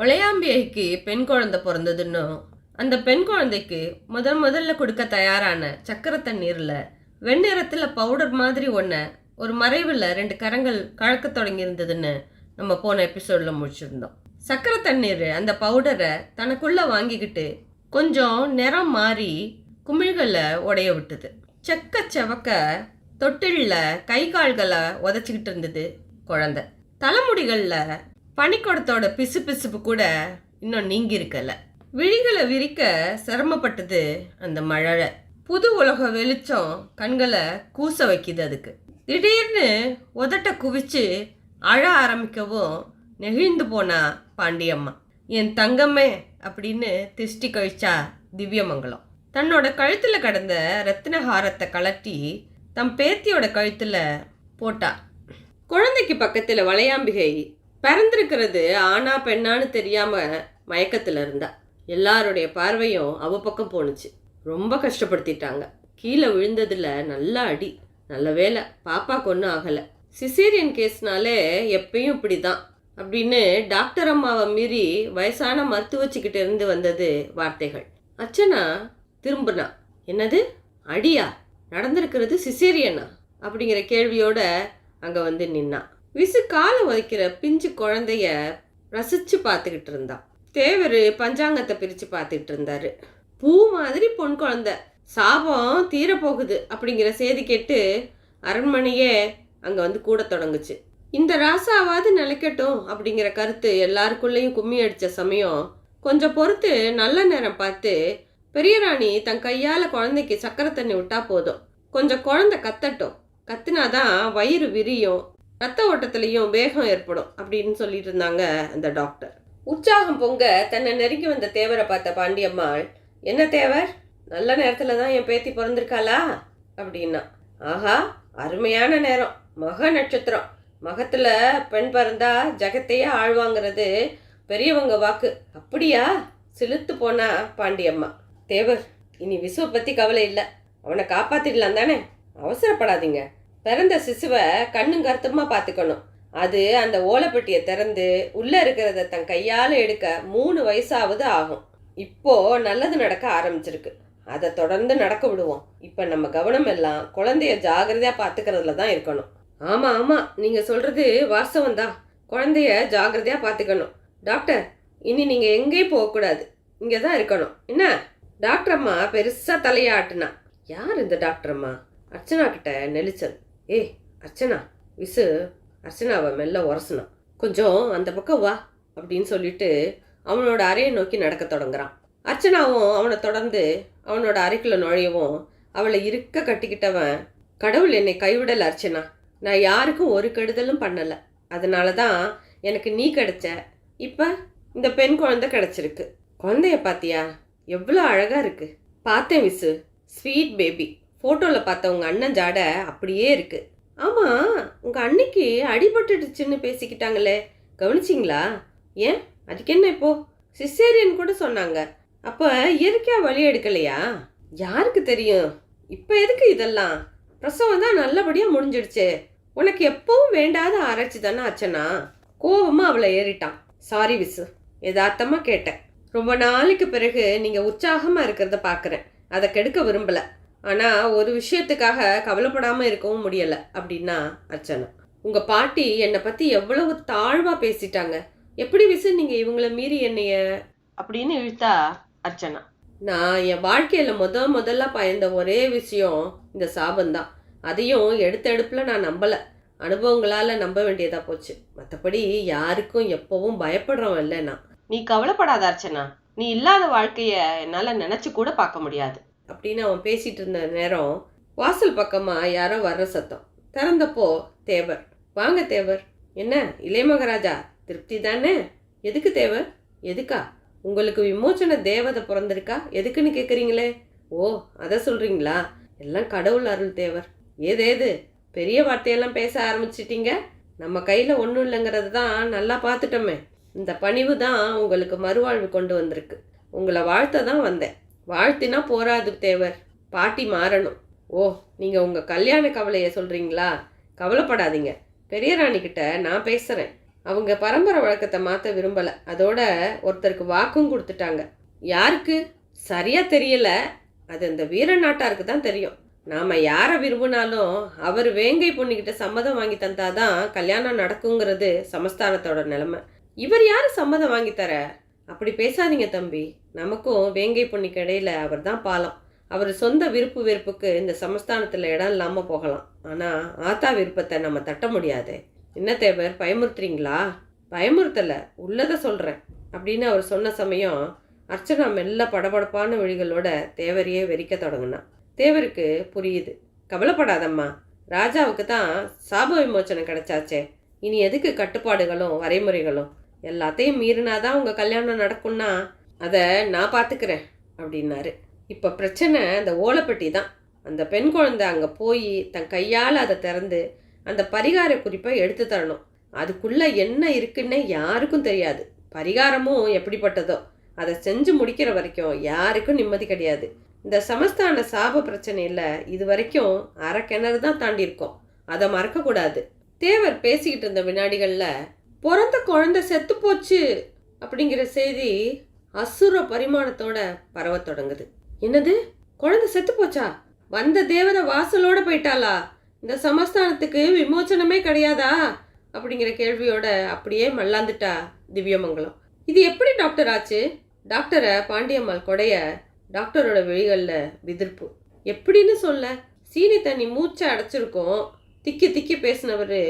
உலையாம்பிகைக்கு பெண் குழந்தை பிறந்ததுன்னு அந்த பெண் குழந்தைக்கு முதல்ல கொடுக்க தயாரான சக்கரை தண்ணீரில் வெண்ணிறத்தில் பவுடர் மாதிரி ஒன்று ஒரு மறைவில் 2 கரங்கள் கலக்க தொடங்கி இருந்ததுன்னு நம்ம போன எபிசோடில் முடிச்சிருந்தோம். சக்கரை தண்ணீர் அந்த பவுடரை தனக்குள்ளே வாங்கிக்கிட்டு கொஞ்சம் நிறம் மாறி குமிழ்களை உடைய விட்டுது. செவக்க தொட்டிலில் கை கால்களை உதச்சிக்கிட்டு இருந்தது குழந்தை. தலைமுடிகளில் பனிக்கூடத்தோட பிசுபிசுப்பு கூட இன்னும் நீங்கி இருக்கல. விழிகளை விரிக்க சிரமப்பட்டது அந்த மழை. புது உலக வெளிச்சம் கண்களை கூச வைக்குது. அதுக்கு திடீர்னு உதட்ட குவிச்சு அழ ஆரம்பிக்கவும் நெகிழ்ந்து போனா பாண்டியம்மா. என் தங்கமே அப்படின்னு திஷ்டி கழிச்சா திவ்யமங்கலம். தன்னோட கழுத்துல கடந்த ரத்தினஹாரத்தை கலட்டி தம் பேத்தியோட கழுத்துல போட்டா. குழந்தைக்கு பக்கத்துல வளையாம்பிகை பிறந்திருக்கிறது ஆனா பெண்ணான்னு தெரியாம மயக்கத்துல இருந்தா. எல்லாருடைய பார்வையும் அவ பக்கம் போணுச்சு. ரொம்ப கஷ்டப்படுத்திட்டாங்க. கீழே விழுந்ததுல நல்ல அடி. நல்ல வேலை பாப்பாக்கு ஒன்றும் ஆகலை. சிசேரியன் கேஸ்னாலே எப்பயும் இப்படிதான் அப்படின்னு டாக்டர் அம்மாவை மீறி வயசான மருத்துவச்சிக்கிட்ட இருந்து வந்தது வார்த்தைகள். அர்ச்சனா திரும்பினா. என்னது அடியா? நடந்திருக்கிறது சிசேரியனா அப்படிங்கிற கேள்வியோட அங்கே வந்து நின்னா. விசு காலை உதைக்கிற பிஞ்சு குழந்தைய ரசிச்சு பார்த்துக்கிட்டு இருந்தான். தேவர் பஞ்சாங்கத்தை பிரித்து பார்த்துக்கிட்டு இருந்தாரு. பூ மாதிரி பொன் குழந்தை, சாபம் தீரப்போகுது அப்படிங்கிற செய்தி கேட்டு அரண்மனையே அங்கே வந்து கூட தொடங்குச்சு. இந்த ராசாவாவது நிலைக்கட்டும் அப்படிங்கிற கருத்து எல்லாருக்குள்ளேயும் கும்மி அடித்த சமயம் கொஞ்சம் பொறுத்து நல்ல நேரம் பார்த்து பெரிய ராணி தன் கையால் குழந்தைக்கு சக்கரை தண்ணி விட்டா போதும், கொஞ்சம் குழந்தை கத்தட்டும், கத்துனாதான் வயிறு விரியும், ரத்த ஓட்டத்திலையும் வேகம் ஏற்படும் அப்படின்னு சொல்லிட்டு இருந்தாங்க அந்த டாக்டர். உற்சாகம் பொங்க தன்னை நெருங்கி வந்த தேவரை பார்த்த பாண்டியம்மாள், என்ன தேவர், நல்ல நேரத்துல தான் என் பேத்தி பிறந்திருக்காளா அப்படின்னா. ஆஹா, அருமையான நேரம், மக நட்சத்திரம், மகத்துல பெண் பிறந்தா ஜகத்தையே ஆழ்வாங்கிறது பெரியவங்க வாக்கு. அப்படியா? சிலுத்து போனா பாண்டியம்மா. தேவர், இனி விசுவை பத்தி கவலை இல்லை, அவனை காப்பாத்திடலாம் தானே, அவசரப்படாதீங்க. பிறந்த சிசுவை கண்ணும் கருத்துமா பார்த்துக்கணும். அது அந்த ஓலைப்பெட்டியை திறந்து உள்ள இருக்கிறத தன் கையால் எடுக்க 3 வயசாவது ஆகும். இப்போ நல்லது நடக்க ஆரம்பிச்சிருக்கு, அதை தொடர்ந்து நடக்க விடுவோம். இப்போ நம்ம கவனம் எல்லாம் குழந்தைய ஜாகிரதையா பார்த்துக்கிறதுல தான் இருக்கணும். ஆமா ஆமா, நீங்க சொல்றது வாஸ்தவம் தான், குழந்தைய ஜாகிரதையா பார்த்துக்கணும். டாக்டர், இனி நீங்க எங்கேயும் போகக்கூடாது, இங்கே தான் இருக்கணும் என்ன? டாக்டர் அம்மா பெருசா தலையாட்டுனா. யார் இந்த டாக்டர் அம்மா? அர்ச்சனா கிட்ட நெளிச்சல். ஏய் அர்ச்சனா, விசு அர்ச்சனாவை மெல்ல உரசுனா. கொஞ்சம் அந்த பக்கம் வா அப்படின்னு சொல்லிட்டு அவனோட அறையை நோக்கி நடக்க தொடங்குறான். அர்ச்சனாவும் அவனை தொடர்ந்து அவனோட அறைக்குள்ள நுழையவும் அவளை இருக்க கட்டிக்கிட்டவன், கடவுள் என்னை கைவிடல அர்ச்சனா, நான் யாருக்கும் ஒரு கெடுதலும் பண்ணலை, அதனால தான் எனக்கு நீ கிடைச்ச, இப்போ இந்த பெண் குழந்தை கிடைச்சிருக்கு. குழந்தைய பார்த்தியா, எவ்வளோ அழகா இருக்கு. பார்த்தேன் விசு, ஸ்வீட் பேபி. ஃபோட்டோவில் பார்த்த உங்கள் அண்ணன் ஜாடை அப்படியே இருக்கு. ஆமாம், உங்கள் அன்னைக்கு அடிபட்டுடுச்சுன்னு பேசிக்கிட்டாங்களே, கவனிச்சிங்களா? ஏன், அதுக்கு என்ன இப்போ? சிசேரியன் கூட சொன்னாங்க. அப்போ இயற்கையாக வழி எடுக்கலையா? யாருக்கு தெரியும். இப்போ எதுக்கு இதெல்லாம்? பிரசவம் தான் நல்லபடியாக முடிஞ்சிடுச்சு. உனக்கு எப்பவும் வேண்டாத ஆராய்ச்சி தானே அர்ச்சனா? கோபமாக அவளை ஏறிட்டான். சாரி விசு, யதார்த்தமாக கேட்டேன். ரொம்ப நாளைக்கு பிறகு நீங்கள் உற்சாகமாக இருக்கிறத பார்க்குறேன், அதை கெடுக்க விரும்பலை. ஆனால் ஒரு விஷயத்துக்காக கவலைப்படாமல் இருக்கவும் முடியலை அப்படின்னா அர்ச்சனா. உங்கள் பாட்டி என்னை பற்றி எவ்வளவு தாழ்வாக பேசிட்டாங்க, எப்படி விசு நீங்கள் இவங்களை மீறி என்னைய அப்படின்னு இழுத்தா அர்ச்சனா. நான் என் வாழ்க்கையில் முதல்ல பயந்த ஒரே விஷயம் இந்த சாபந்தான். அதையும் எடுப்பில் நான் நம்பலை, அனுபவங்களால் நம்ப வேண்டியதாக போச்சு. மற்றபடி யாருக்கும் எப்பவும் பயப்படுறவன் இல்லை நான். நீ கவலைப்படாத அர்ச்சனா, நீ இல்லாத வாழ்க்கையை என்னால் நினச்சி கூட பார்க்க முடியாது அப்படின்னு அவன் பேசிட்டு இருந்த நேரம் வாசல் பக்கமாக யாரோ வர்ற சத்தம். திறந்தப்போ தேவர். வாங்க தேவர். என்ன இளையமகராஜா, திருப்தி தானே? எதுக்கு தேவர்? எதுக்கா? உங்களுக்கு விமோச்சன தேவதை பிறந்திருக்கா, எதுக்குன்னு கேட்குறீங்களே? ஓ, அதை சொல்கிறீங்களா? எல்லாம் கடவுள் அருள் தேவர். ஏதேது பெரிய வார்த்தையெல்லாம் பேச ஆரம்பிச்சிட்டீங்க. நம்ம கையில் ஒன்றும் இல்லைங்கிறது தான் நல்லா பார்த்துட்டோமே. இந்த பணிவு தான் உங்களுக்கு மறுவாழ்வு கொண்டு வந்திருக்கு. உங்களை வாழ்த்த தான் வந்தேன். வாழ்த்தினா போராது தேவர், பாட்டி மாறணும். ஓ, நீங்கள் உங்கள் கல்யாண கவலையை சொல்கிறீங்களா? கவலைப்படாதீங்க, பெரிய ராணிக்கிட்ட நான் பேசுகிறேன். அவங்க பரம்பரை வழக்கத்தை மாற்ற விரும்பலை. அதோட ஒருத்தருக்கு வாக்கும் கொடுத்துட்டாங்க. யாருக்கு சரியா தெரியல. அது அந்த வீர நாட்டாருக்கு தான் தெரியும். நாம் யாரை விரும்பினாலும் அவர் வேங்கை பொண்ணுக்கிட்ட சம்மதம் வாங்கி தந்தாதான் கல்யாணம் நடக்குங்கிறது சமஸ்தானத்தோட நிலைமை. இவர் யார் சம்மதம் வாங்கி தர? அப்படி பேசாதீங்க தம்பி. நமக்கும் வேங்கை பொண்ணுக்கு இடையில அவர் தான் பாலம். அவர் சொந்த விருப்பு வெறுப்புக்கு இந்த சமஸ்தானத்தில் இடம் இல்லாமல் போகலாம். ஆனால் ஆத்தா விருப்பத்தை நம்ம தட்ட முடியாது. என்ன தேவர், பயமுறுத்துறீங்களா? பயமுறுத்தலை, உள்ளதை சொல்கிறேன் அப்படின்னு அவர் சொன்ன சமயம் அர்ச்சனா மெல்ல படபடப்பான விழிகளோட தேவரையே வெறிக்க தொடங்கினான். தேவருக்கு புரியுது. கவலைப்படாதம்மா, ராஜாவுக்கு தான் சாப விமோச்சனம் கிடைச்சாச்சே, இனி எதுக்கு கட்டுப்பாடுகளும் வரைமுறைகளும்? எல்லாத்தையும் மீறினாதான் உங்கள் கல்யாணம் நடக்கும்னா அதை நான் பார்த்துக்கிறேன் அப்படின்னாரு. இப்போ பிரச்சனை அந்த ஓலைப்பெட்டி தான். அந்த பெண் குழந்தை அங்கே போய் தன் கையால் அதை திறந்து அந்த பரிகார குறிப்பை எடுத்து தரணும். அதுக்குள்ளே என்ன இருக்குன்னு யாருக்கும் தெரியாது. பரிகாரமும் எப்படிப்பட்டதோ அதை செஞ்சு முடிக்கிற வரைக்கும் யாருக்கும் நிம்மதி கிடையாது. இந்த சமஸ்தான சாப பிரச்சனையில் இது வரைக்கும் அரை கிணறு தான் தாண்டி இருக்கோம். அதை மறக்கக்கூடாது. தேவர் பேசிக்கிட்டு இருந்த வினாடிகளில் பிறந்த குழந்தை செத்து போச்சு அப்படிங்கிற செய்தி அசுர பரிமாணத்தோட பரவ தொடங்குது. என்னது, குழந்தை செத்து போச்சா? வந்த தேவரை வாசலோட போயிட்டாளா? இந்த சமஸ்தானத்துக்கு விமோச்சனமே கிடையாதா அப்படிங்கிற கேள்வியோட அப்படியே மல்லாந்துட்டா திவ்யமங்கலம். இது எப்படி டாக்டர் ஆச்சு? டாக்டரை பாண்டியம்மாள் கொடைய டாக்டரோட விழிகளில் விதிர்ப்பு. எப்படின்னு சொல்ல? சீனி தண்ணி மூச்சை அடைச்சிருக்கோம். திக்கி திக்கி பேசினவர்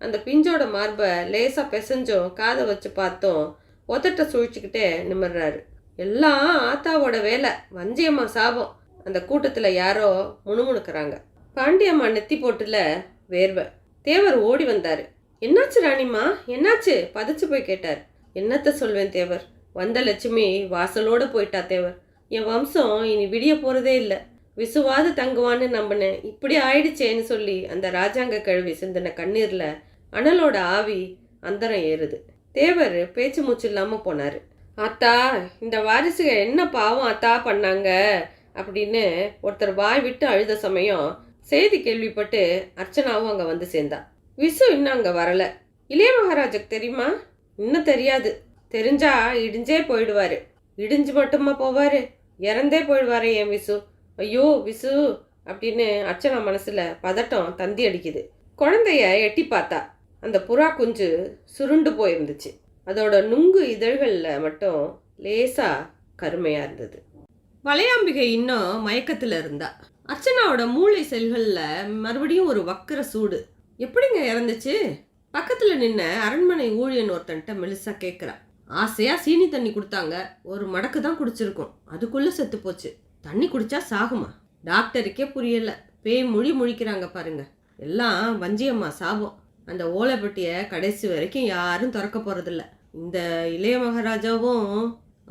அந்த பிஞ்சோட மார்பை லேசாக பிசைஞ்சோம் காதை வச்சு பார்த்தோம். ஒத்தட்டை சுழிச்சுக்கிட்டே நிமிர்றாரு. எல்லாம் ஆத்தாவோட வேலை, வஞ்சியம்மா சாபம். அந்த கூட்டத்தில் யாரோ முணுமுணுக்கிறாங்க. பாண்டியம்மா நெத்தி போட்டுல வேர்வை. தேவர் ஓடி வந்தார். என்னாச்சு ராணிம்மா, என்னாச்சு? பதைச்சு போய் கேட்டார். என்னத்த சொல்வேன் தேவர், வந்த லட்சுமி வாசலோடு போயிட்டா தேவர். என் வம்சம் இனி விடிய போகிறதே இல்லை. விசுவாது தங்குவான்னு நம்பினேன், இப்படி ஆயிடுச்சேன்னு சொல்லி அந்த ராஜாங்க கழுவி சிந்தின கண்ணீரில் அனலோட ஆவி அந்தரம் ஏறுது. தேவர் பேச்சு மூச்சு இல்லாமல் போனார். அத்தா, இந்த வாரிசுக என்ன பாவம் அத்தா பண்ணாங்க அப்படின்னு ஒருத்தர் வாய் விட்டு அழுத சமயம் செய்தி கேள்விப்பட்டு அர்ச்சனாவும் அங்கே வந்து சேர்ந்தா. விசு இன்னும் அங்கே வரலை. இளைய மகாராஜுக்கு தெரியுமா? இன்னும் தெரியாது. தெரிஞ்சா இடிஞ்சே போயிடுவார். இடிஞ்சு மட்டுமா போவார், இறந்தே போயிடுவார் என் விசு. ஐயோ விசு அப்படின்னு அர்ச்சனா மனசில் பதட்டம் தந்தி அடிக்குது. குழந்தைய எட்டி பார்த்தா அந்த புறா குஞ்சு சுருண்டு போயிருந்துச்சு. அதோட நுங்கு இதழ்களில் மட்டும் லேசா கருமையாக இருந்தது. வளையாம்பிகை இன்னும் மயக்கத்தில் இருந்தா. அர்ச்சனாவோட மூளை செல்களில் மறுபடியும் ஒரு வக்கர சூடு. எப்படிங்க இறந்துச்சு? பக்கத்தில் நின்ன அரண்மனை ஊழியன் ஒருத்தன்ட்ட மெலிசா கேட்குறா. ஆசையாக சீனி தண்ணி கொடுத்தாங்க, ஒரு மடக்கு தான் குடிச்சிருக்கோம், அதுக்குள்ளே செத்து போச்சு. தண்ணி குடிச்சா சாகுமா? டாக்டருக்கே புரியல. பேய் மொழி முழிக்கிறாங்க பாருங்க. எல்லாம் வஞ்சியம்மா சாபம். அந்த ஓலைப்பட்டியை கடைசி வரைக்கும் யாரும் திறக்க போகிறதில்ல. இந்த இளைய மகாராஜாவும்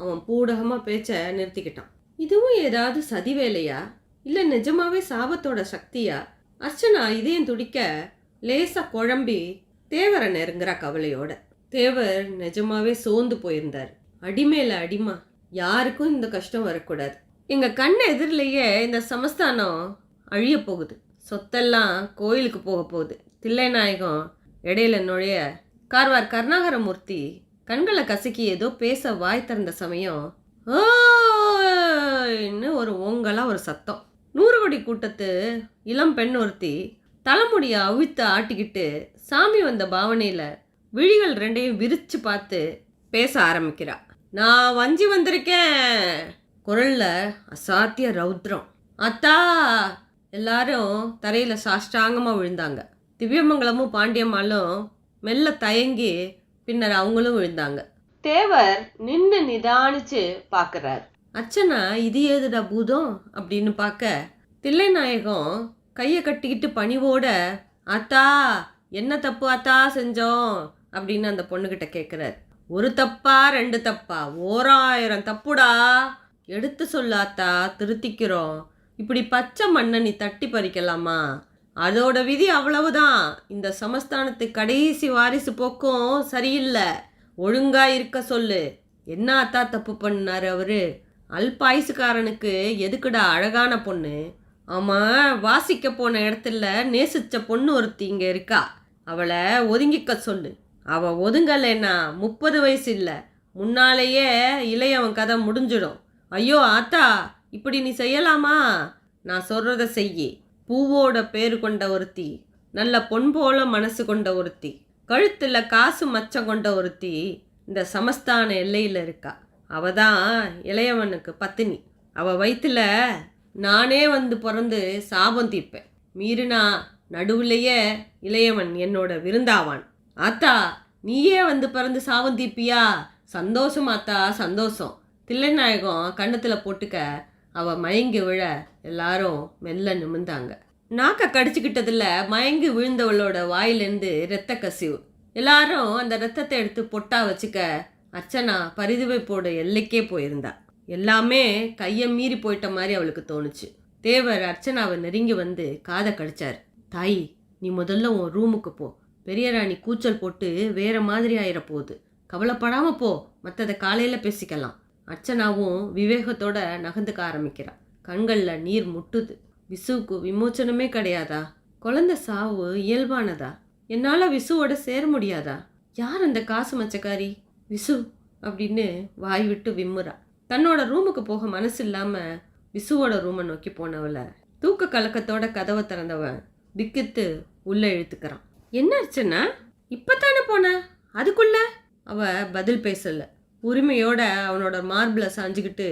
அவன் பூடகமாக பேச்சை நிறுத்திக்கிட்டான். இதுவும் ஏதாவது சதி வேலையா, இல்லை நிஜமாவே சாபத்தோட சக்தியா? அர்ச்சனா இதயம் துடிக்க லேசாக குழம்பி தேவரை நெருங்குறா கவலையோட. தேவர் நிஜமாவே சோர்ந்து போயிருந்தார். அடிமேல அடிமா, யாருக்கும் இந்த கஷ்டம் வரக்கூடாது. எங்கள் கண் எதிரிலேயே இந்த சமஸ்தானம் அழிய போகுது. சொத்தெல்லாம் கோயிலுக்கு போக போகுது. தில்லைநாயகம் இடையில நுழைய கார்வார் கருணாகரமூர்த்தி கண்களை கசக்கி ஏதோ பேச வாய் திறந்த சமயம் ஓன்னு ஒரு ஓங்கலாக ஒரு சத்தம். 100 கோடி கூட்டத்து இளம் பெண் ஒருத்தி தலைமுடியை அவித்து ஆட்டிக்கிட்டு சாமி வந்த பாவனையில் விழிகள் ரெண்டையும் விரிச்சு பார்த்து பேச ஆரம்பிக்கிறா. நான் வஞ்சி வந்திருக்கேன். குரல்ல அசாத்திய ரௌத்ரம். அத்தா! எல்லாரும் தரையில் சாஷ்டாங்கமாக விழுந்தாங்க. திவ்யமங்கலமும் பாண்டியம்மாளும் மெல்ல தயங்கி பின்னர் அவங்களும் விழுந்தாங்க. தேவர் நின்று நிதானிச்சு பார்க்குறார். அர்ச்சனா இது ஏதுடா பூதம் அப்படின்னு பார்க்க தில்லைநாயகம் கையை கட்டிக்கிட்டு பணிவோட அத்தா என்ன தப்பு அத்தா செஞ்சோம் அப்படின்னு அந்த பொண்ணுக்கிட்ட கேட்குறார். ஒரு தப்பா 2 தப்பா, 1000 தப்புடா. எடுத்து சொல்லாத்தா, திருத்திக்கிறோம். இப்படி பச்சை மண்ணை நீ தட்டி பறிக்கலாமா? அதோட விதி அவ்வளவுதான். இந்த சமஸ்தானத்து கடைசி வாரிசு போக்கும் சரியில்லை. ஒழுங்கா இருக்க சொல்லு. என்ன அத்தா தப்பு பண்ணாரு அவரு? அல்பாயுசுக்காரனுக்கு எதுக்குடா அழகான பொண்ணு? ஆமாம், வாசிக்க போன இடத்துல நேசிச்ச பொண்ணு ஒருத்தி இங்கே இருக்கா. அவளை ஒதுங்கிக்க சொல்லு. அவள் ஒதுங்கலைன்னா 30 வயசு இல்லை, முன்னாலேயே இளையவன் கதை முடிஞ்சிடும். ஐயோ ஆத்தா, இப்படி நீ செய்யலாமா? நான் சொல்கிறத செய்யி. பூவோட பேரு கொண்ட ஒருத்தி, நல்ல பொன் போல மனசு கொண்ட ஒருத்தி, கழுத்தில் காசு மச்சம் கொண்ட ஒருத்தி இந்த சமஸ்தான எல்லையில் இருக்கா. அவ தான் இளையவனுக்கு பத்தினி. அவள் வயிற்றுல நானே வந்து பிறந்து சாபம் தீர்ப்பேன். மீறினா நடுவுலையே இளையவன் என்னோட விருந்தாவான். ஆத்தா, நீயே வந்து பிறந்து சாபம் தீர்ப்பியா? சந்தோஷம் ஆத்தா, சந்தோஷம். தில்லைநாயகம் கன்னத்தில் போட்டுக்க அவள் மயங்கி விழ எல்லாரும் மெல்ல நிமிர்ந்தாங்க. நாக்கை கடிச்சுக்கிட்டதில் மயங்கி விழுந்தவளோட வாயிலேருந்து இரத்த கசிவு. எல்லாரும் அந்த இரத்தத்தை எடுத்து பொட்டா வச்சுக்க அர்ச்சனா பரிதுவைப்போட எல்லைக்கே போயிருந்தா. எல்லாமே கையை மீறி போயிட்ட மாதிரி அவளுக்கு தோணுச்சு. தேவர் அர்ச்சனாவை நெருங்கி வந்து காதை கடிச்சார். தாயி, நீ முதல்ல உன் ரூமுக்கு போ. பெரிய ராணி கூச்சல் போட்டு வேற மாதிரி ஆயிர போகுது. கவலைப்படாம போ, மற்றதை காலையில் பேசிக்கலாம். அர்ச்சனாவும் விவேகத்தோட நகர்ந்துக்க ஆரம்பிக்கிறான். கண்களில் நீர் முட்டுது. விசுவுக்கு விமோச்சனமே கிடையாதா? குழந்தை சாவு இயல்பானதா? என்னால் விசுவோட சேர முடியாதா? யார் அந்த காசு மச்சக்காரி? விசு அப்படின்னு வாய் விட்டு விம்முறா. தன்னோட ரூமுக்கு போக மனசு இல்லாமல் விசுவோட ரூமை நோக்கி போனவளை தூக்க கலக்கத்தோட கதவை திறந்தவன் திக்கித்து உள்ளே இழுத்துக்கிறான். என்ன அர்ச்சனா, இப்போத்தானே போன, அதுக்குள்ள? அவ பதில் பேசல. உரிமையோட அவனோட மார்பிளை சாஞ்சுக்கிட்டு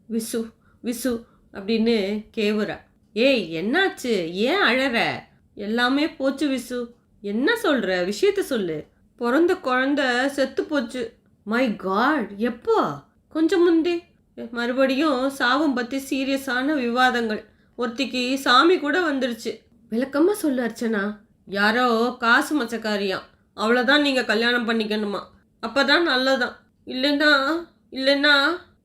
விசு விசு அப்படின்னு கேவுறா. ஏய், என்னாச்சு? ஏன் அழற? எல்லாமே போச்சு விசு. என்ன சொல்ற? விஷயத்த சொல்லு. பிறந்த குழந்தை செத்து போச்சு. மை காட், எப்போ? கொஞ்சம் முந்தி. மறுபடியும் சாவும் பற்றி சீரியஸான விவாதங்கள். ஒருத்திக்கு சாமி கூட வந்துருச்சு. விளக்கமாக சொல்லு அர்ச்சனா. யாரோ காசு மச்சக்காரியாம், அவ்வளோதான் நீங்கள் கல்யாணம் பண்ணிக்கணுமா? அப்போ தான் நல்லதான். இல்லைன்னா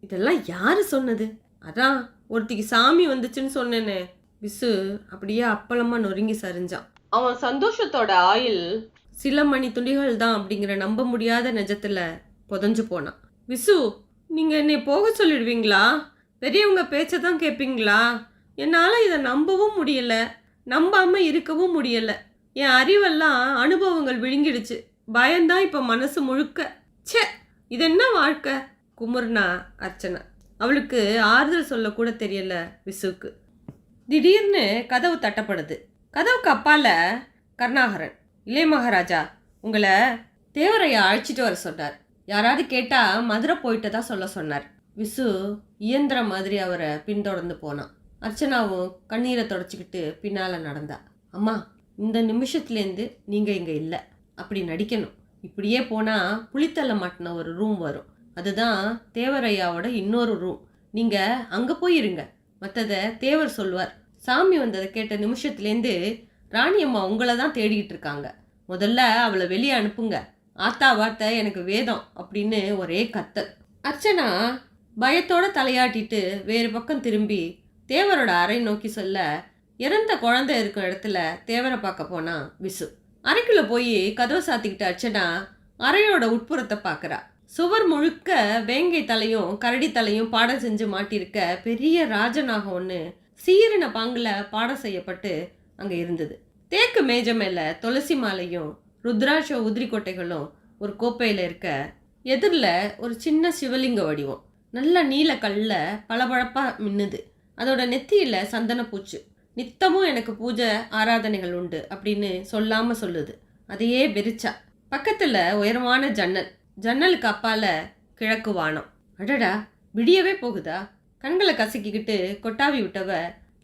இதெல்லாம் யாரு சொன்னது? அதான் ஒருத்திக்கு சாமி வந்துச்சுன்னு சொன்னேனே. விசு அப்படியே அப்பளமாக நொறுங்கி சரிஞ்சான். அவன் சந்தோஷத்தோட ஆயில் சில மணி துளிகள் தான் அப்படிங்கிற நம்ப முடியாத நிஜத்தில் புதஞ்சு போனான். விசு, நீங்கள் என்னை போக சொல்லிடுவீங்களா? பெரியவங்க பேச்சை தான் கேட்பீங்களா? என்னால் இதை நம்பவும் முடியல, நம்பாமல் இருக்கவும் முடியல. என் அறிவெல்லாம் அனுபவங்கள் விழுங்கிடுச்சு. பயந்தான் இப்போ மனசு முழுக்க. ச்சே, இது என்ன வாழ்க்கை? குமுர்னா அர்ச்சனா. அவளுக்கு ஆறுதல் சொல்லக்கூட தெரியல விசுவுக்கு. திடீர்னு கதவு தட்டப்படுது. கதவுக்கு அப்பால கருணாகரன். இளைய மகாராஜா, உங்களை தேவரையா அழைச்சிட்டு வர சொன்னார். யாராவது கேட்டால் மதுரை போயிட்டு தான் சொல்ல சொன்னார். விசு இயந்திர மாதிரி அவரை பின்தொடர்ந்து போனான். அர்ச்சனாவும் கண்ணீரை தொடச்சிக்கிட்டு பின்னால் நடந்தா. அம்மா, இந்த நிமிஷத்துலேருந்து நீங்கள் இங்கே இல்லை, அப்படி நடிக்கணும். இப்படியே போனால் புளித்தலை மாட்டின ஒரு ரூம் வரும். அதுதான் தேவரையாவோட இன்னொரு ரூம். நீங்கள் அங்கே போயிருங்க, மற்றதை தேவர் சொல்லுவார். சாமி வந்ததை கேட்ட நிமிஷத்துலேருந்து ராணியம்மா உங்களை தான் தேடிக்கிட்டு இருக்காங்க. முதல்ல அவளை வெளியே அனுப்புங்க. ஆத்தா வார்த்தை எனக்கு வேதம் அப்படின்னு ஒரே கத்தல். அர்ச்சனா பயத்தோட தலையாட்டிட்டு வேறு பக்கம் திரும்பி தேவரோட அறை நோக்கி சொல்ல, இறந்த குழந்தை இருக்கும் இடத்துல தேவரை பார்க்க போனா விசு. அறைக்குள்ளே போய் கதவை சாத்திக்கிட்டு அர்ச்சனா அறையோட உட்புறத்தை பார்க்குறா. சுவர் முழுக்க வேங்கை தலையும் கரடி தலையும் பாடம் செஞ்சு மாட்டியிருக்க பெரிய ராஜநாகம் ஒன்று சீரின பாங்கில் பாடம் செய்யப்பட்டு அங்கே இருந்தது. தேக்கு மேஜை மேலே துளசி மாலையும் ருத்ராட்ச உதிரி கொட்டைகளும் ஒரு கோப்பையில் இருக்க, எதிரில் ஒரு சின்ன சிவலிங்க வடிவம் நல்ல நீல கல்ல பளபளப்பாக மின்னுது. அதோட நெத்தியில் சந்தனப்பூச்சு. நித்தமும் எனக்கு பூஜை ஆராதனைகள் உண்டு அப்படின்னு சொல்லாமல் சொல்லுது. அதையே வெறிச்சா. பக்கத்தில் உயரமான ஜன்னல். ஜன்னலுக்கு அப்பால கிழக்கு வானம். அடடா, விடியவே போகுதா? கண்களை கசக்கிக்கிட்டு கொட்டாவி விட்டவ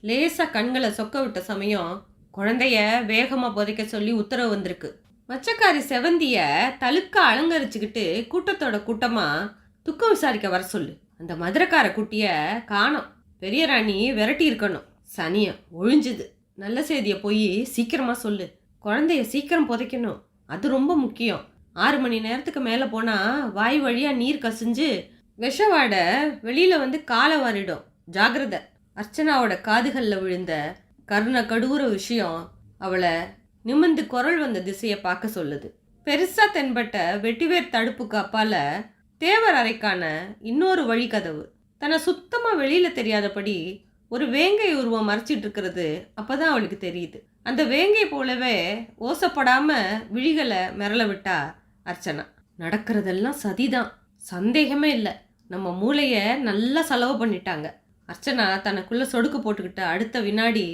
லேசாக கண்களை சொக்க விட்ட சமயம் குழந்தைய வேகமாக புதைக்க சொல்லி உத்தரவு வந்திருக்கு. மச்சக்காரி செவந்திய தழுக்க அலங்கரிச்சுக்கிட்டு கூட்டத்தோட கூட்டமாக துக்கம் விசாரிக்க வர சொல்லு. அந்த மதுரக்கார குட்டிய காணோம். பெரிய ராணி விரட்டி இருக்கணும். சனியம் ஒழிஞ்சுது. நல்ல செய்தியை போய் சீக்கிரமாக சொல்லு. குழந்தைய சீக்கிரம் புதைக்கணும், அது ரொம்ப முக்கியம். 6 மணி நேரத்துக்கு மேலே போனால் வாய் வழியாக நீர் கசிஞ்சு விஷவாடை வெளியில் வந்து காலை வாரிடும். ஜாகிரதை. அர்ச்சனாவோட காதுகளில் விழுந்த கருண கடூர விஷயம் அவளை நிமிர்ந்து குரல் வந்த திசையை பார்க்க சொல்லுது. பெருசாக தென்பட்ட வெட்டிவேர் தடுப்புக்கு அப்பால தேவர் அறைக்கான இன்னொரு வழி கதவு. தன்னை சுத்தமாக வெளியில் தெரியாதபடி ஒரு வேங்கை உருவம் மறைச்சிட்டு இருக்கிறது அப்போதான் அவளுக்கு தெரியுது. அந்த வேங்கை போலவே ஓசப்படாமல் விழிகளை மிரள விட்டா அர்ச்சனா. நடக்கிறதெல்லாம் சதிதான், சந்தேகமே இல்லை. நம்ம மூளைய நல்லா செலவு பண்ணிட்டாங்க. அர்ச்சனா தனக்குள்ள சொடுக்கு போட்டுக்கிட்ட அடுத்த வினாடி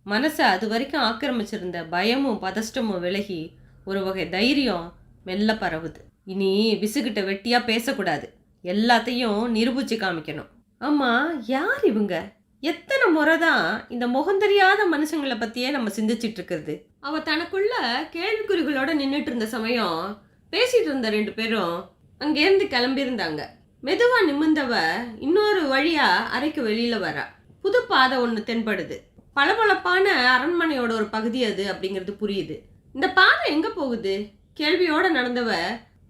மனசை அது வரைக்கும் ஆக்கிரமிச்சிருந்த பயமும் பதஷ்டமும் விலகி ஒரு வகை தைரியம் மெல்ல பரவுது. இனி விசுகிட்ட வெட்டியா பேசக்கூடாது, எல்லாத்தையும் நிரூபிச்சு காமிக்கணும். ஆமா, யார் இவங்க? எத்தனை முறை தான் இந்த முகந்தெரியாத மனுஷங்களை பத்தியே நம்ம சிந்திச்சிட்டு இருக்கிறது? அவ தனக்குள்ள கேள்விக்குறிகளோட நின்றுட்டு இருந்த சமயம் பேசிட்டு இருந்த 2 பேரும் அங்கேருந்து கிளம்பியிருந்தாங்க. மெதுவா நிமிர்ந்தவ இன்னொரு வழியா அறைக்கு வெளியில வரா. புது பாதை ஒன்று தென்படுது. பளபளப்பான அரண்மனையோட ஒரு பகுதி அது அப்படிங்கிறது புரியுது. இந்த பாதை எங்க போகுது? கேள்வியோட நடந்தவ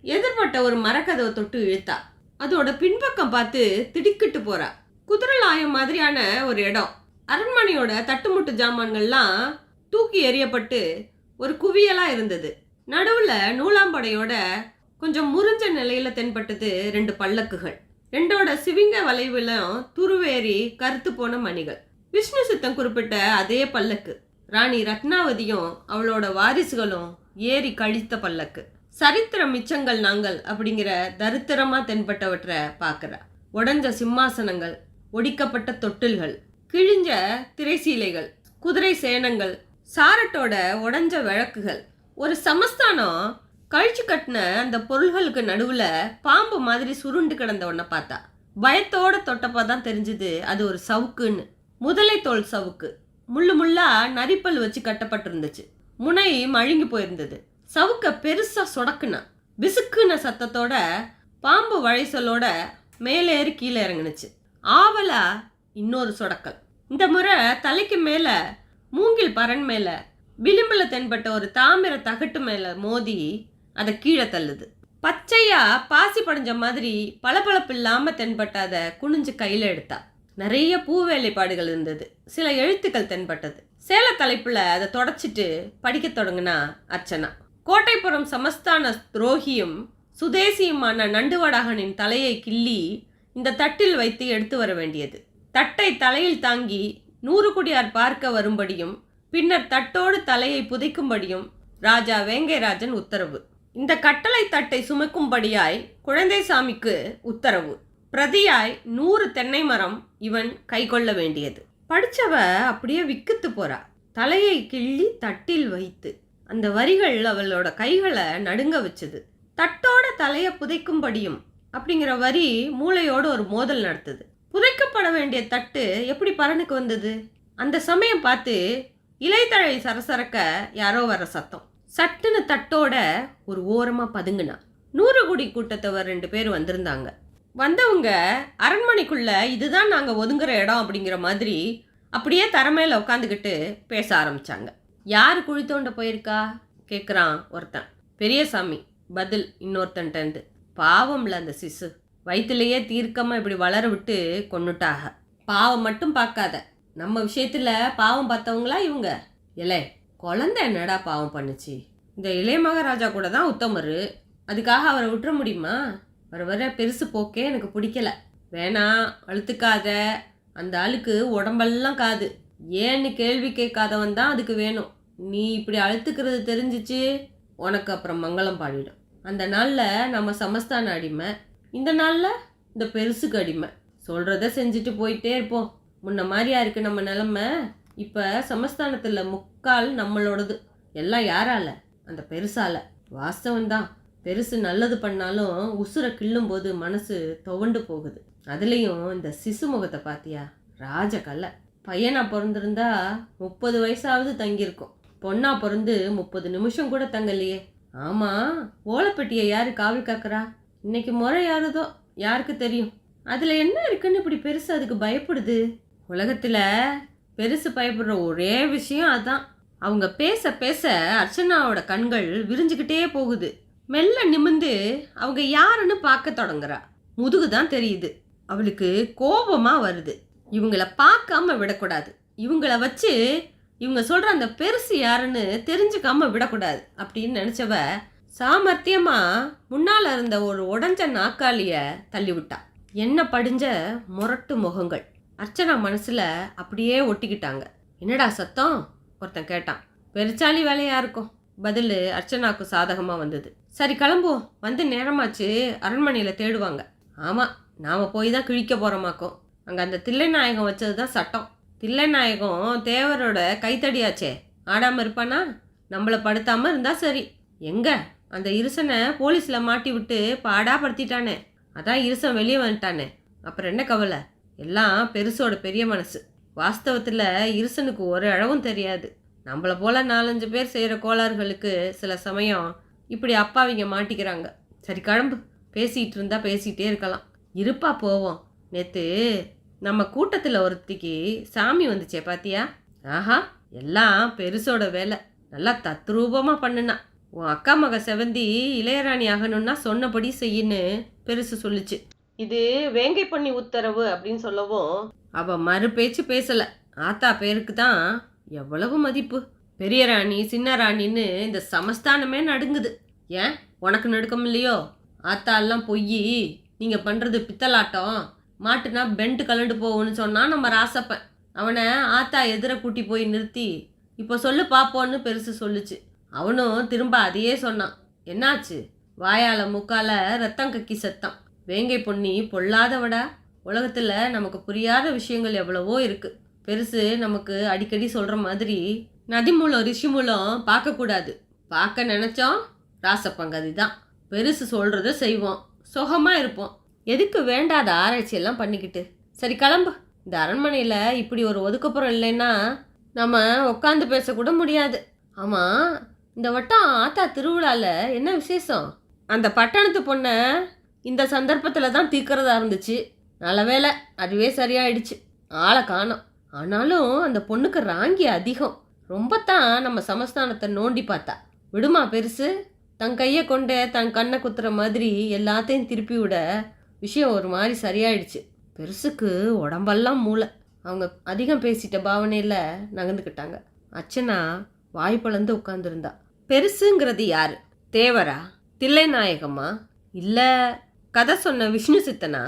எதிர்பட்ட ஒரு மரக்கதவை தொட்டு இழுத்தா. அதோட பின்பக்கம் பார்த்து திடுக்கிட்டு போறா. குதிரலாயம் மாதிரியான ஒரு இடம். அரண்மனையோட தட்டுமுட்டு ஜாமான்கள்லாம் தூக்கி எறியப்பட்டு ஒரு குவியலா இருந்தது. நடுவுல நூலாம்படையோட கொஞ்சம் முறிஞ்ச நிலையில தென்பட்டது 2 பல்லக்குகள். 2ஓட சிவிங்க வளைவிலும் துருவேறி கருத்து போன மணிகள். விஷ்ணு சித்தம் குறிப்பிட்ட அதே பல்லக்கு. ராணி ரத்னாவதியும் அவளோட வாரிசுகளும் ஏறி கழித்த பல்லக்கு. சரித்திர மிச்சங்கள் நாங்கள் அப்படிங்கிற தரித்திரமா தென்பட்டவற்றை பார்க்கிறா. உடஞ்ச சிம்மாசனங்கள், ஒடிக்கப்பட்ட தொட்டில்கள், கிழிஞ்ச திரைசீலைகள், குதிரை சேனங்கள், சாரட்டோட உடஞ்ச விளக்குகள். ஒரு சமஸ்தானம் கழிச்சு கட்டின அந்த பொருள்களுக்கு நடுவுல பாம்பு மாதிரி சுருண்டு கிடந்த ஒன்ன பார்த்தா. பயத்தோட தொட்டப்பதான் தெரிஞ்சது அது ஒரு சவுக்குன்னு. முதலை தோல் சவுக்கு. முள்ளு முள்ளா நரிப்பல் வச்சு கட்டப்பட்டிருந்துச்சு. முனை மழுங்கி போயிருந்தது. சவுக்க பெருசா சொடக்குனா. விசுக்குன சத்தத்தோட பாம்பு வளைசலோட மேலேறி கீழே இறங்குனுச்சு. ஆவலா இன்னொரு சொடக்கல். இந்த முறை தலைக்கு மேல மூங்கில் பரன் மேல விளிம்புல தென்பட்ட ஒரு தாமிர தகட்டு மேல மோதி அதை கீழே தள்ளுது. பச்சையா பாசி படைஞ்ச மாதிரி பளபளப்பு இல்லாம தென்பட்ட அதை குனிஞ்சு கையில எடுத்தா. நிறைய பூ வேலைப்பாடுகள் இருந்தது. சில எழுத்துக்கள் தென்பட்டது. சேல தலைப்புல அதை தொடச்சிட்டு படிக்க தொடங்கினா அர்ச்சனா. கோட்டைப்புறம் சமஸ்தான துரோகியும் சுதேசியுமான நண்டுவடாகனின் தலையை கிள்ளி இந்த தட்டில் வைத்து எடுத்து வர வேண்டியது. தட்டை தலையில் தாங்கி 100 குடியார் பார்க்க வரும்படியும் பின்னர் தட்டோடு தலையை புதைக்கும்படியும் ராஜா வேங்கைராஜன் உத்தரவு. இந்த கட்டளை தட்டை சுமக்கும்படியாய் குழந்தைசாமிக்கு உத்தரவு. பிரதியாய் 100 தென்னை மரம் இவன் கை கொள்ள வேண்டியது. படிச்சவ அப்படியே விக்குத்து போறா. தலையை கிள்ளி தட்டில் வைத்து. அந்த வரிகள் அவளோட கைகளை நடுங்க வச்சது. தட்டோட தலையை புதைக்கும்படியும் அப்படிங்கிற வரி மூளையோட ஒரு மோதல் நடத்துது. புதைக்கப்பட வேண்டிய தட்டு எப்படி பரனுக்கு வந்தது? அந்த சமயம் பார்த்து இலைத்தழை சரசரக்க யாரோ வர சத்தம். சட்டுன்னு தட்டோட ஒரு ஓரமா பதுங்குனா. 100 குடி கூட்டத்தவர் 2 பேர் வந்திருந்தாங்க. வந்தவங்க அரண்மனைக்குள்ள இதுதான் நாங்க ஒதுங்குற இடம் அப்படிங்கிற மாதிரி அப்படியே தரமேல உட்காந்துக்கிட்டு பேச ஆரம்பிச்சாங்க. யாரு குழி தோண்ட போயிருக்கா கேட்குறான் ஒருத்தன். பெரியசாமி பதில் இன்னொருத்தன்ட்டு. பாவம்ல அந்த சிசு, வயிற்றுலையே தீர்க்கமா இப்படி வளர விட்டு கொன்னுட்டாக. பாவம் மட்டும் பார்க்காத, நம்ம விஷயத்துல பாவம் பார்த்தவங்களா இவங்க? இலே, குழந்தை என்னடா பாவம் பண்ணுச்சு? இந்த இளைய மகாராஜா கூட தான் உத்தமரு, அதுக்காக அவரை விட்டுற முடியுமா? வர பெருசு போக்கே எனக்கு பிடிக்கல. வேணா அழுத்துக்காத, அந்த ஆளுக்கு உடம்பெல்லாம் காது. ஏன்னு கேள்வி கேட்காதவன் தான் அதுக்கு வேணும். நீ இப்படி அழுத்துக்கிறது தெரிஞ்சிச்சு உனக்கு அப்புறம் மங்களம் பாடிடும். அந்த நாளில் நம்ம சமஸ்தான அடிமை, இந்த நாளில் இந்த பெருசுக்கு அடிமை. சொல்கிறத செஞ்சுட்டு போயிட்டே இருப்போம். முன்ன மாதிரியா இருக்குது நம்ம நிலமை. இப்போ சமஸ்தானத்தில் முக்கால் நம்மளோடது. எல்லாம் யாரால? அந்த பெருசால. வாஸ்தவந்தான், பெருசு நல்லது பண்ணாலும் உசுரை கிள்ளும் போது மனசு துவண்டு போகுது. அதுலேயும் இந்த சிசு முகத்தை பார்த்தியா? ராஜகலை. பையனா பிறந்திருந்தா 30 வயசாவது தங்கியிருக்கும். பொண்ணா பிறந்து 30 நிமிஷம் கூட தங்கலையே. ஆமாம், ஓலைப்பெட்டியை யாரு காவல் காக்கிறா? இன்னைக்கு முறை யாருதோ யாருக்கு தெரியும். அதில் என்ன இருக்குன்னு இப்படி பெருசு அதுக்கு பயப்படுது? உலகத்தில் பெருசு பயப்படுற ஒரே விஷயம் அதான். அவங்க பேச பேச அர்ச்சனாவோட கண்கள் விரிஞ்சுக்கிட்டே போகுது. மெல்ல நிமிந்து அவங்க யாருன்னு பார்க்க தொடங்குறா. முதுகு தான் தெரியுது. அவளுக்கு கோபமா வருது. இவங்கள பார்க்காம விடக்கூடாது. இவங்கள வச்சு இவங்க சொல்ற அந்த பெருசு யாருன்னு தெரிஞ்சுக்காம விடக்கூடாது அப்படின்னு நினைச்சவ சாமர்த்தியமா முன்னால இருந்த ஒரு உடஞ்ச நாக்காளிய தள்ளி விட்டா. என்ன படிஞ்ச முரட்டு முகங்கள் அர்ச்சனா மனசுல அப்படியே ஒட்டிக்கிட்டாங்க. என்னடா சத்தம்? ஒருத்தன் கேட்டான். பெருச்சாலி வேலையா இருக்கும். பதில் அர்ச்சனாவுக்கு சாதகமா வந்தது. சரி கிளம்புவோம், வந்து நேரமாச்சு, அரண்மனையில் தேடுவாங்க. ஆமாம், நாம் போய் தான் கிழிக்க போகிறோமாக்கோம். அங்கே அந்த தில்லைநாயகம் வச்சது தான் சட்டம். தில்லைநாயகம் தேவரோட கைத்தடியாச்சே, ஆடாமல் இருப்பானா? நம்மளை படுத்தாமல் இருந்தால் சரி. எங்க அந்த இருசனை போலீஸில் மாட்டி விட்டு பாடாப்படுத்திட்டானே, அதான் இருசன் வெளியே வந்துட்டானே. அப்புறம் என்ன கவலை? எல்லாம் பெருசோட பெரிய மனசு. வாஸ்தவத்தில் இருசனுக்கு ஒரு அளவும் தெரியாது. நம்மளை போல் 4-5 பேர் செய்கிற கோளாறுகளுக்கு சில சமயம் இப்படி அப்பாவிங்க மாட்டிக்கிறாங்க. சரி கிளம்பு, பேசிகிட்டு இருந்தா பேசிகிட்டே இருக்கலாம். இருப்பா போவோம். நேற்று நம்ம கூட்டத்தில் ஒருத்திக்கு சாமி வந்துச்சே பாத்தியா? ஆஹா, எல்லாம் பெருசோட வேலை. நல்லா தத்ரூபமாக பண்ணுனா. உன் அக்கா மக செவந்தி இளையராணி ஆகணும்னா சொன்னபடி செய்யின்னு பெருசு சொல்லுச்சு. இது வேங்கை பண்ணி உத்தரவு அப்படின்னு சொல்லவும் அவ மறு பேச்சு பேசலை. ஆத்தா பேருக்கு தான் எவ்வளவு மதிப்பு. பெரிய ராணி சின்ன ராணின்னு இந்த சமஸ்தானமே நடுங்குது. ஏன் உனக்கு நடுக்கம் இல்லையோ? ஆத்தா எல்லாம் பொய், நீங்கள் பண்ணுறது பித்தலாட்டம், மாட்டுனா பெண்டு கலண்டு போகும்னு சொன்னால் நம்ம ராசப்பன். அவனை ஆத்தா எதிர கூட்டி போய் நிறுத்தி இப்போ சொல்லு பார்ப்போன்னு பெருசு சொல்லுச்சு. அவனும் திரும்ப அதையே சொன்னான். என்னாச்சு? வாயால் மூக்கால ரத்தம் கக்கி செத்தான். வேங்கை பொன்னி பொல்லாதவடா. உலகத்தில் நமக்கு புரியாத விஷயங்கள் எவ்வளவோ இருக்குது. பெருசு நமக்கு அடிக்கடி சொல்கிற மாதிரி நதி மூலம் ரிஷி மூலம் பார்க்கக்கூடாது. பார்க்க நினச்சோம் ராசப்பங்கதி தான். பெருசு சொல்கிறத செய்வோம், சுகமாக இருப்போம். எதுக்கு வேண்டாத ஆராய்ச்சியெல்லாம் பண்ணிக்கிட்டு? சரி கிளம்பு. இந்த அரண்மனையில் இப்படி ஒரு ஒதுக்கப்புறம் இல்லைன்னா நம்ம உட்காந்து பேசக்கூட முடியாது. ஆமாம், இந்த வட்டம் ஆத்தா திருவிழாவில் என்ன விசேஷம்? அந்த பட்டணத்து பொண்ணை இந்த சந்தர்ப்பத்தில் தான் தீர்க்கிறதா இருந்துச்சு. நல்ல வேலை, அதுவே சரியாயிடுச்சு. ஆளை காணோம். ஆனாலும் அந்த பொண்ணுக்கு ராங்கி அதிகம். ரொம்பத்தான் நம்ம சமஸ்தானத்தை நோண்டி பார்த்தா. விடுமா பெருசு? தன் கையை கொண்டே தன் கண்ணை குத்துற மாதிரி எல்லாத்தையும் திருப்பி விட விஷயம் ஒரு மாதிரி சரியாயிடுச்சு. பெருசுக்கு உடம்பெல்லாம் மூளை. அவங்க அதிகம் பேசிட்ட பாவனையில் நகர்ந்துக்கிட்டாங்க. அர்ச்சனா வாய் பழந்து உட்காந்துருந்தா. பெருசுங்கிறது யாரு? தேவரா? தில்லைநாயகமா? இல்லை கதை சொன்ன விஷ்ணு சித்தனா?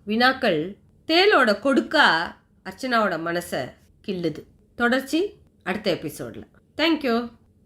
வினாக்கள் தேலோட கொடுக்கா அர்ச்சனாவோட மனசை கிள்ளுது. தொடர்ச்சி அடுத்த எபிசோடில். தேங்க்யூ.